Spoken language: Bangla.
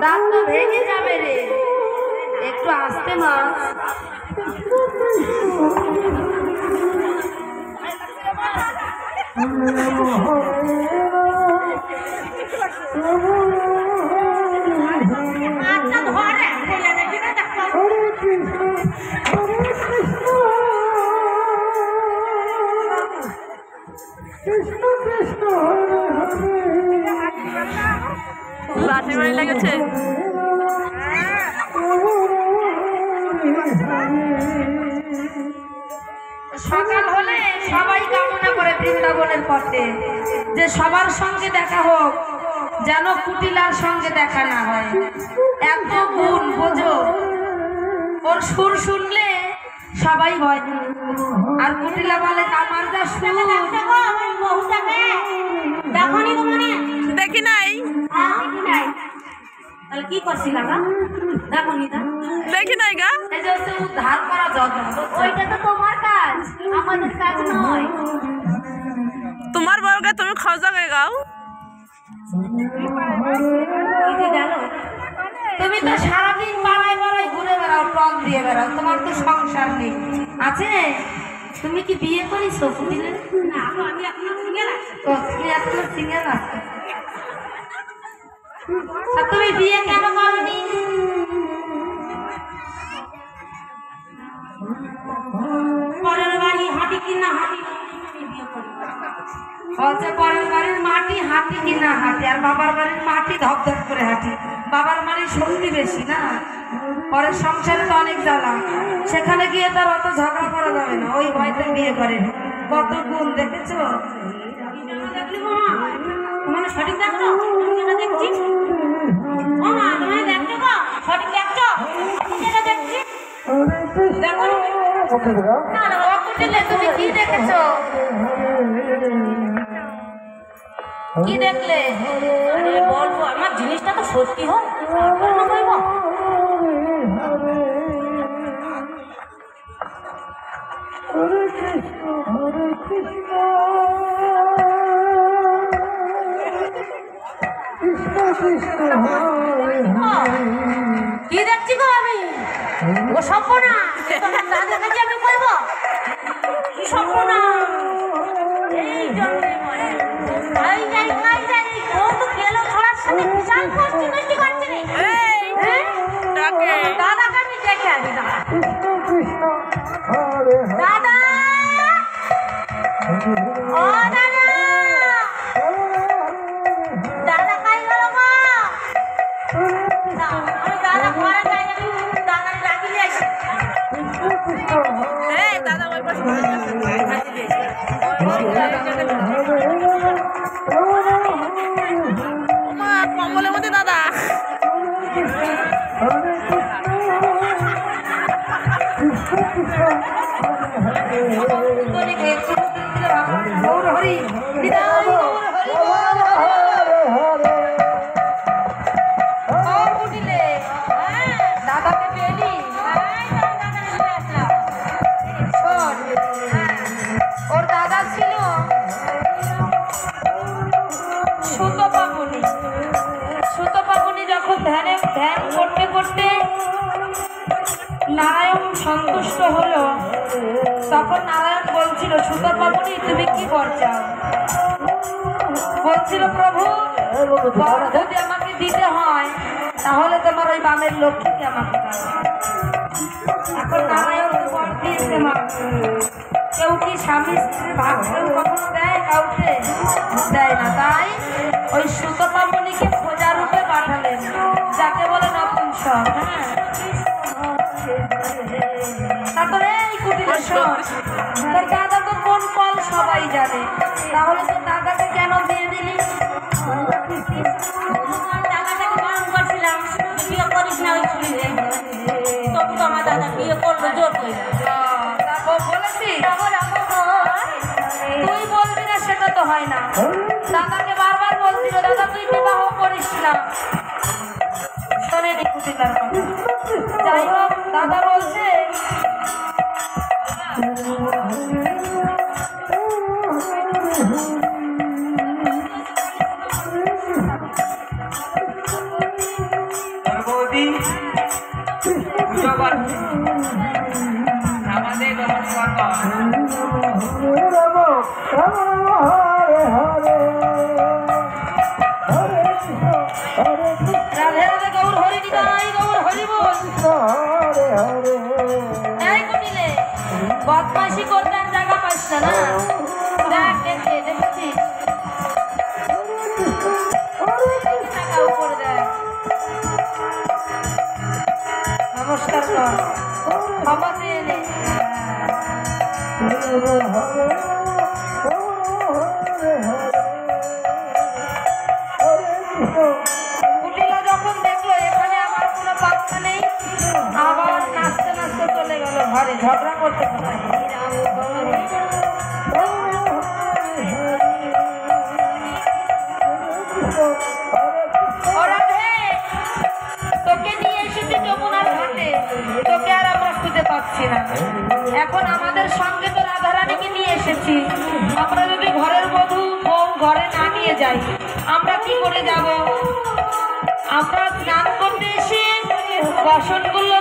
দাঁত তো ভেঙে যাবে রে, একটু আস্তে মাছ। লাঠি বাড়ি লেগেছে। সকাল হলে সবাই কামনা করে বৃন্দাবনের পথে যে সবার সঙ্গে দেখা হোক, যেন কুটিলার সঙ্গে দেখা না হয়। এত গুণ বোঝো, ওর সুর শুনলে সবাই ভয়। আর কুটিলা বলে আমার যা সুর। দেখি নাই, তাহলে কি করছিলাম? দেখি নাই গা। উদ্ধার করা যত্ন, ওইটা তো তোমার কাজ, আমাদের কাজ নয়। তোমার বউকে তুমি খোঁজা গে গাও। তুমি তো সারাদিন পাড়ায় পাড়ায় ঘুরে বেড়াও, টক দিয়ে বেড়াও, তোমার তো সংসার নেই আছে। তুমি কি বিয়ে করিছো? না, আমি এখনো সিঙ্গেল আছি। তুমি এখনো সিঙ্গেল আছো? আর তুমি বিয়ে কেন করনি? পরের বাড়ি হাঁটি কিনা হাঁটি, হচ্ছে পরের বাড়ির মাটি হাঁটি কিনা হাঁটি, আর বাবার বাড়ির মাটি ধপধপ করে হাঁটি। বাবার বাড়ির শক্তি বেশি না, পরের সংসারে তো অনেক জ্বালা, সেখানে গিয়ে তার অত ঝগড়া করা যাবে না, ওই ভয়তে বিয়ে করেনি। কত গুণ দেখেছো? মানে সঠিক দেখছো? দেখছি সঠিক দেখছো? দেখছি তুমি কি দেখেছো? কি দেখলে? বলবো আমার জিনিসটা তো সত্যি হোক, বলব। কি দেখছি গো আমি? ও সপনা দাদার কাছে আমি বলবো কি সপনা? এই জন্মে মরে তাই যাই তাই যাই কত গেল ছড়ার সাথে বিশাল করছি নষ্টি করছি রে। দাদাকে আমি দেখে আসি। দাদা ও দাদা, দাদা কাই গেল গো? দাদা ঘরে যাই, দাদা রাখিলে আসি। দাদা ওই পাশে কম্বলের মধ্যে দাদা। দাদাকে পেলি? ওর দাদা ছিল সুতপাবনী। সুতপাবনী যখন ধ্যান করতে করতে নারায়ণ সন্তুষ্ট হলো, তখন নারায়ণ বলছিল সুতপাবনী তুমি কি বর চাও? বলছিল প্রভু বর যদি আমাকে দিতে হয় তাহলে তোমার ওই বামের লক্ষ্মীকে আমাকে দাও। এখন নারায়ণ তো বর দিয়েছে মা। কেউ কি স্বামী স্ত্রীর ভাগ কেউ কখনো দেয়? কাউকে দেয় না। তাই ওই সুতপাবনীকে খোঁজা রূপে পাঠালেন, যাকে বলে নপুংসক। হ্যাঁ, তারপরে এই কুটিলেশ্বর তোর দাদা তো কোন কল সবাই জানে, তাহলে তোর দাদাকে কেন দিয়ে দিলি? দাদাকে বারণ করছিলাম বিয়ে করিস না, ওই কুটিলে তবু তো আমার দাদা বিয়ে করলো জোর করে। বলেছি তুই বলবি না সেটা তো হয় না। দাদাকে বারবার বলছিল দাদা তুই বিবাহ করিস না, শোনেনি কুটিলার কথা। যাই হোক দাদা বলছে ভক্তি আমাদের রাধে রাধে গৌর হরি নিতাই গৌর হরি বল। এই কুটিলে বদমাইশি করতে আর জায়গা পাইস না না, দেখ দেখেছিস টাকা উপরে দেখ। নমস্কার কর, ক্ষমা চেয়ে নে। কুটিলা যখন দেখলো এখানে আমার কোনো পাত্তা নেই, আবার নাচতে নাচতে চলে গেল ঘরে, ঝগড়া করতে কোথায়। তোকে নিয়ে এসেছি যমুনার ঘাটে, তোকে আর আমরা খুঁজে পাচ্ছি না। এখন আমাদের সঙ্গে তো রাধারানীকে নিয়ে এসেছি, আমরা যদি ঘরের বধূ বউ ঘরে না নিয়ে যাই আমরা কি করে যাব? আমরা স্নান করতে এসে বাসনগুলো